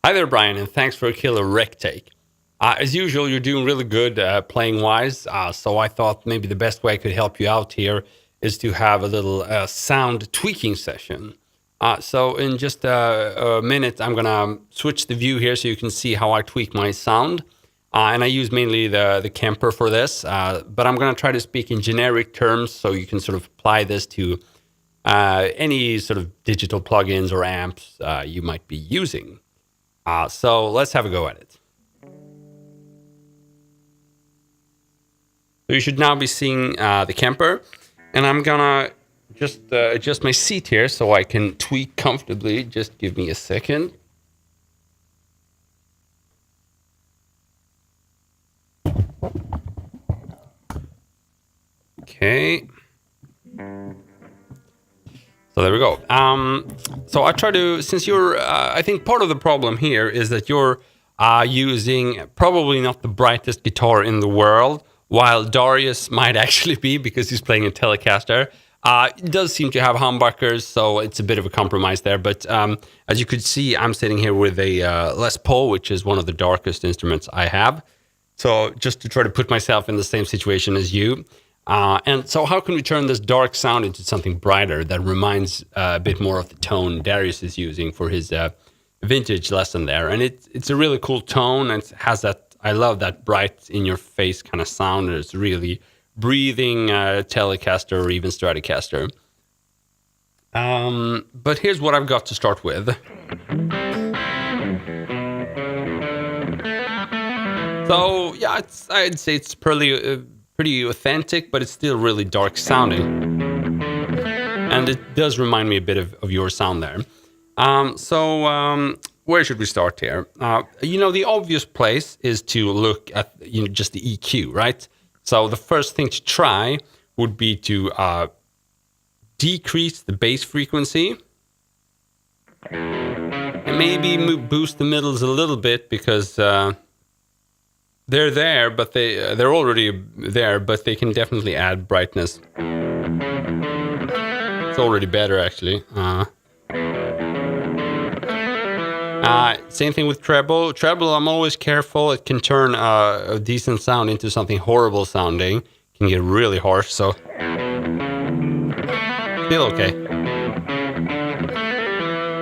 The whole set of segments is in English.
Hi there, Brian, and thanks for a killer rec take. As usual, you're doing really good playing wise, so I thought maybe the best way I could help you out here is to have a little sound tweaking session. So, in just a minute, I'm going to switch the view here so you can see how I tweak my sound. And I use mainly the Kemper for this, but I'm going to try to speak in generic terms so you can sort of apply this to any sort of digital plugins or amps you might be using. So let's have a go at it. So you should now be seeing the Kemper, and I'm gonna just adjust my seat here so I can tweak comfortably. Just give me a second. Okay. So there we go. So I try to, since you're, I think part of the problem here is that you're using probably not the brightest guitar in the world, while Darius might actually be because he's playing a Telecaster. It does seem to have humbuckers, so it's a bit of a compromise there. But as you could see, I'm sitting here with a Les Paul, which is one of the darkest instruments I have. So just to try to put myself in the same situation as you. And so how can we turn this dark sound into something brighter that reminds a bit more of the tone Darius is using for his vintage lesson there? And it's a really cool tone, and it has that, I love that bright in-your-face kind of sound. It's really breathing Telecaster or even Stratocaster. But here's what I've got to start with. So yeah, I'd say it's pretty authentic, but it's still really dark sounding. And it does remind me a bit of your sound there. Where should we start here? The obvious place is to look at just the EQ, right? So the first thing to try would be to decrease the bass frequency. And maybe boost the middles a little bit because they're there, but they're already there, but they can definitely add brightness. It's already better, actually. Same thing with treble. Treble, I'm always careful. It can turn a decent sound into something horrible sounding. It can get really harsh, so still okay.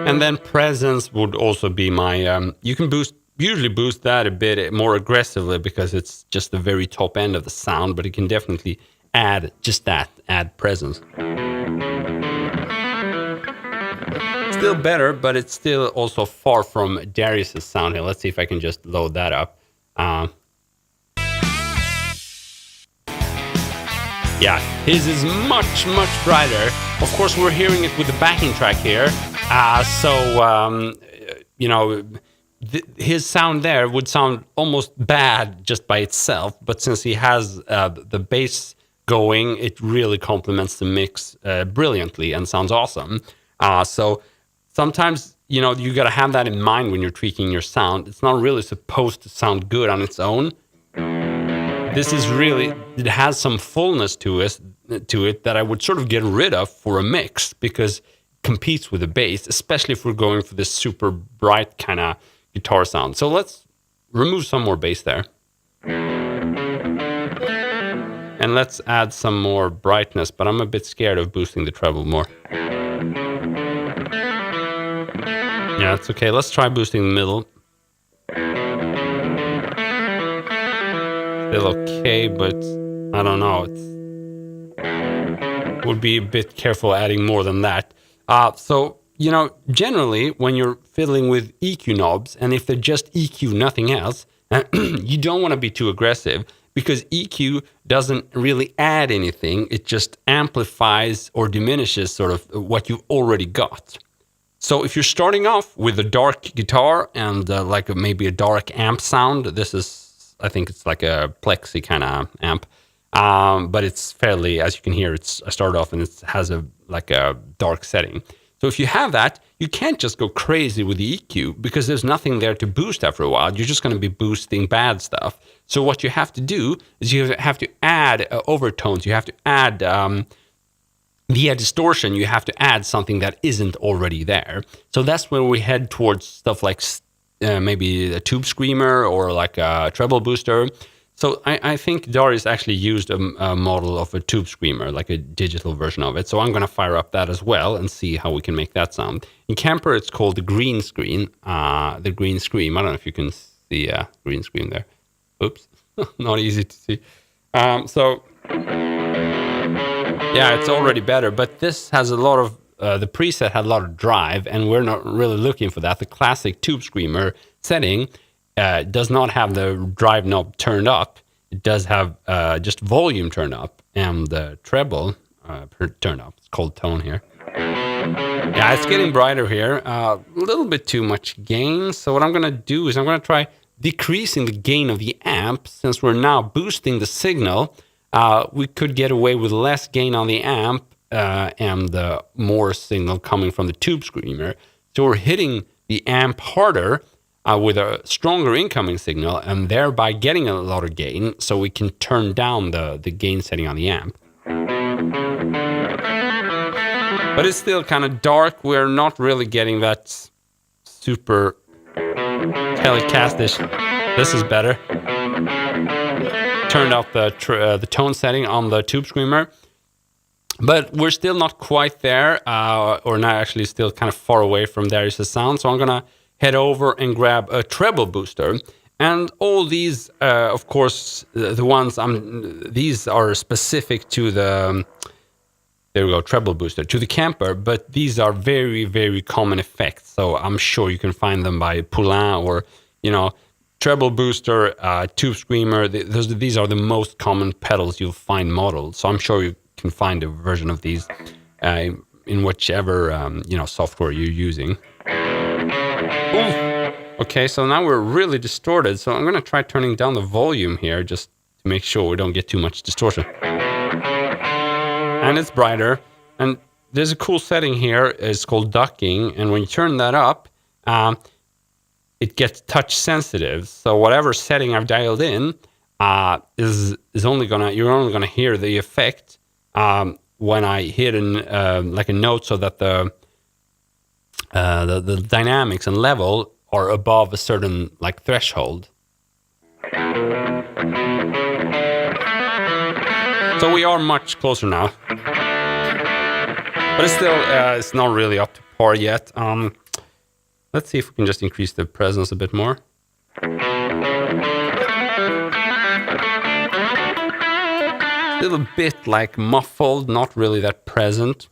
And then presence would also be my. You can usually boost that a bit more aggressively because it's just the very top end of the sound, but it can definitely add presence. Still better, but it's still also far from Darius's sound here. Let's see if I can just load that up. Yeah, his is much, much brighter. Of course, we're hearing it with the backing track here. His sound there would sound almost bad just by itself, but since he has the bass going, it really complements the mix brilliantly and sounds awesome. So sometimes, you got to have that in mind when you're tweaking your sound. It's not really supposed to sound good on its own. This is really, it has some fullness to it that I would sort of get rid of for a mix because it competes with the bass, especially if we're going for this super bright kind of guitar sound. So let's remove some more bass there. And let's add some more brightness, but I'm a bit scared of boosting the treble more. Yeah, it's okay. Let's try boosting the middle. Still okay, but I don't know. It would be a bit careful adding more than that. Generally, when you're fiddling with EQ knobs, and if they're just EQ, nothing else, you don't want to be too aggressive because EQ doesn't really add anything. It just amplifies or diminishes sort of what you've already got. So if you're starting off with a dark guitar and maybe a dark amp sound, this is, I think it's like a plexi kind of amp. But it's fairly, as you can hear, I started off and it has a dark setting. So if you have that, you can't just go crazy with the EQ because there's nothing there to boost after a while. You're just going to be boosting bad stuff. So what you have to do is you have to add overtones. You have to add via distortion. You have to add something that isn't already there. So that's when we head towards stuff like maybe a tube screamer or like a treble booster. So I think Darius actually used a model of a tube screamer, like a digital version of it. So I'm going to fire up that as well and see how we can make that sound. In Kemper, it's called the green screen, the green scream. I don't know if you can see green screen there. Oops, not easy to see. So yeah, it's already better, but this has a lot of, the preset had a lot of drive, and we're not really looking for that. The classic tube screamer setting does not have the drive knob turned up. It does have just volume turned up and the treble turned up. It's called tone here. Yeah, it's getting brighter here. A little bit too much gain. So what I'm going to do is I'm going to try decreasing the gain of the amp. Since we're now boosting the signal, we could get away with less gain on the amp and more signal coming from the tube screamer. So we're hitting the amp harder with a stronger incoming signal, and thereby getting a lot of gain, so we can turn down the gain setting on the amp. But it's still kind of dark. We're not really getting that super telecastish. This is better. Turned up the tone setting on the tube screamer, but we're still not quite there, or not actually, still kind of far away from Darius' sound. So I'm gonna head over and grab a treble booster. And all these, of course, the ones these are specific to the, there we go, treble booster, to the Kemper, but these are very, very common effects. So I'm sure you can find them by Poulain or, treble booster, tube screamer. These are the most common pedals you'll find modeled. So I'm sure you can find a version of these in whichever, software you're using. Ooh. Okay, so now we're really distorted. So I'm going to try turning down the volume here just to make sure we don't get too much distortion. And it's brighter. And there's a cool setting here. It's called ducking. And when you turn that up, it gets touch sensitive. So whatever setting I've dialed in is only you're only gonna hear the effect when I hit like a note, so that the dynamics and level are above a certain like threshold. So we are much closer now, but it's still it's not really up to par yet. Let's see if we can just increase the presence a bit more. Still a bit like muffled, not really that present.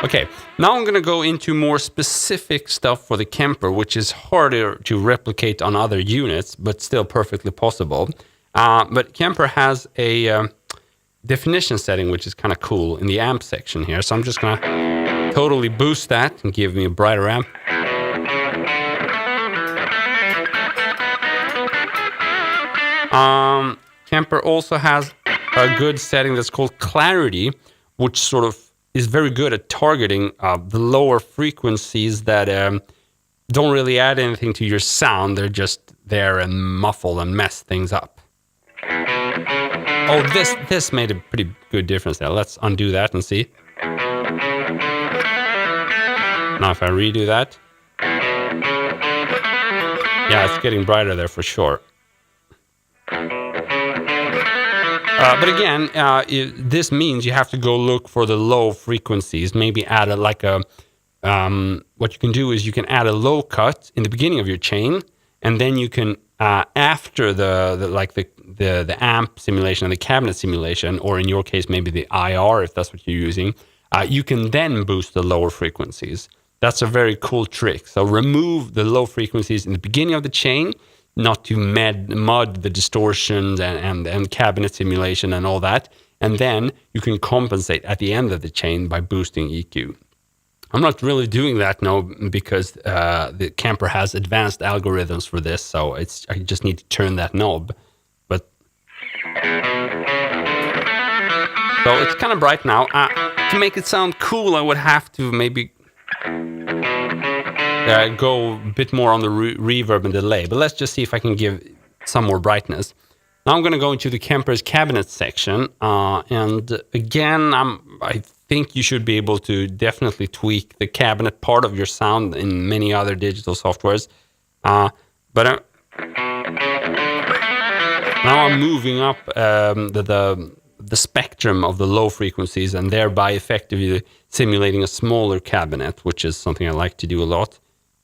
Okay, now I'm going to go into more specific stuff for the Kemper, which is harder to replicate on other units, but still perfectly possible. But Kemper has a definition setting, which is kind of cool in the amp section here. So I'm just going to totally boost that and give me a brighter amp. Kemper also has a good setting that's called clarity, which sort of is very good at targeting the lower frequencies that don't really add anything to your sound. They're just there and muffle and mess things up. Oh, this made a pretty good difference there. Let's undo that and see. Now if I redo that. Yeah, it's getting brighter there for sure. But again, this means you have to go look for the low frequencies. Maybe add what you can do is you can add a low cut in the beginning of your chain, and then you can after the amp simulation and the cabinet simulation, or in your case maybe the IR if that's what you're using, you can then boost the lower frequencies. That's a very cool trick. So remove the low frequencies in the beginning of the chain, not to mud the distortions and cabinet simulation and all that. And then you can compensate at the end of the chain by boosting EQ. I'm not really doing that now because the Kemper has advanced algorithms for this, so I just need to turn that knob. But so it's kind of bright now. To make it sound cool, I would have to maybe go a bit more on the reverb and delay. But let's just see if I can give some more brightness. Now I'm going to go into the Kemper's cabinet section, and again, I think you should be able to definitely tweak the cabinet part of your sound in many other digital softwares. But now I'm moving up the spectrum of the low frequencies and thereby effectively simulating a smaller cabinet, which is something I like to do a lot.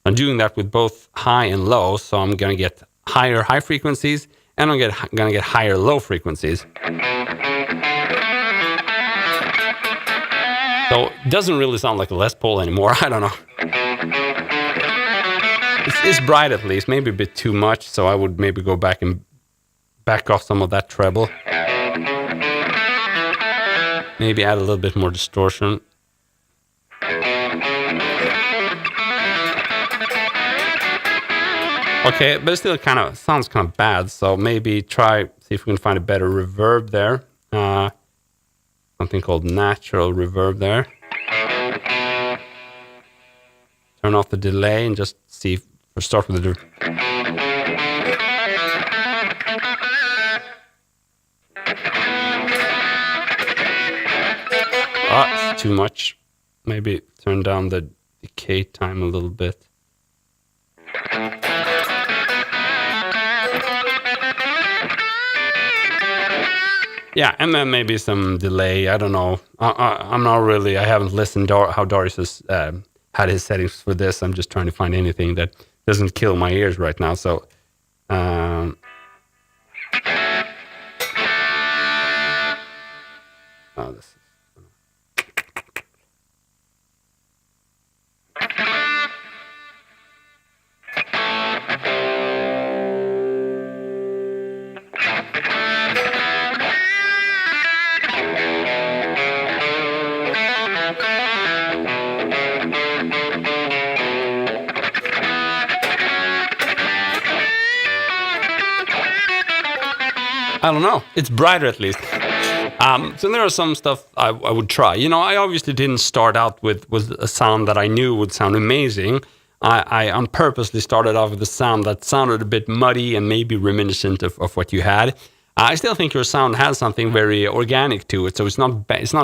I'm doing that with both high and low, so I'm going to get higher high frequencies and I'm going to get higher low frequencies. So it doesn't really sound like a Les Paul anymore. I don't know. It's bright at least, maybe a bit too much, so I would maybe go back and back off some of that treble. Maybe add a little bit more distortion. Okay, but it still sounds kind of bad, so maybe see if we can find a better reverb there. Something called natural reverb there. Turn off the delay and just see if we start with the... It's too much. Maybe turn down the decay time a little bit. Yeah, and then maybe some delay. I don't know. I'm not really. I haven't listened to how Darius has had his settings for this. I'm just trying to find anything that doesn't kill my ears right now. So, oh, this is. I don't know. It's brighter at least. So there are some stuff I would try. You know, I obviously didn't start out with a sound that I knew would sound amazing. I purposely started off with a sound that sounded a bit muddy and maybe reminiscent of what you had. I still think your sound has something very organic to it, so it's not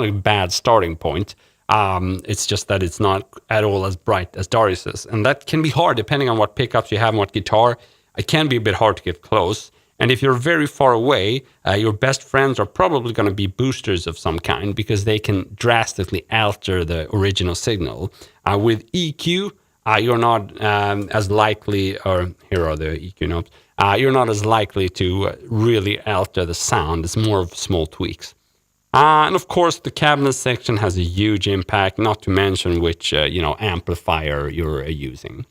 a bad starting point. It's just that it's not at all as bright as Darius's, and that can be hard depending on what pickups you have and what guitar. It can be a bit hard to get close. And if you're very far away, your best friends are probably going to be boosters of some kind because they can drastically alter the original signal. With EQ, you're not as likely, or here are the EQ knobs, you're not as likely to really alter the sound. It's more of small tweaks. And of course, the cabinet section has a huge impact, not to mention which amplifier you're using.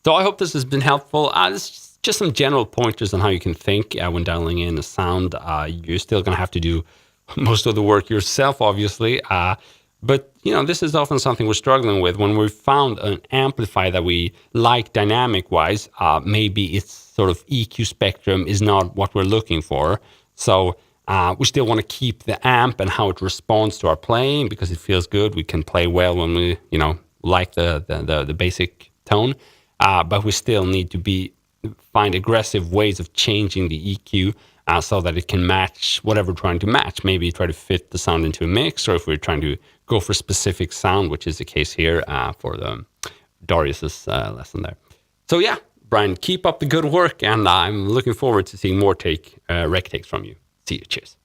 So I hope this has been helpful. It's just some general pointers on how you can think when dialing in a sound. You're still going to have to do most of the work yourself, obviously. But, this is often something we're struggling with. When we've found an amplifier that we like dynamic-wise, maybe its sort of EQ spectrum is not what we're looking for. So we still want to keep the amp and how it responds to our playing because it feels good. We can play well when we, like the basic tone. But we still need to find aggressive ways of changing the EQ so that it can match whatever we're trying to match. Maybe try to fit the sound into a mix, or if we're trying to go for a specific sound, which is the case here for the Darius's lesson there. So yeah, Brian, keep up the good work, and I'm looking forward to seeing more rec takes from you. See you. Cheers.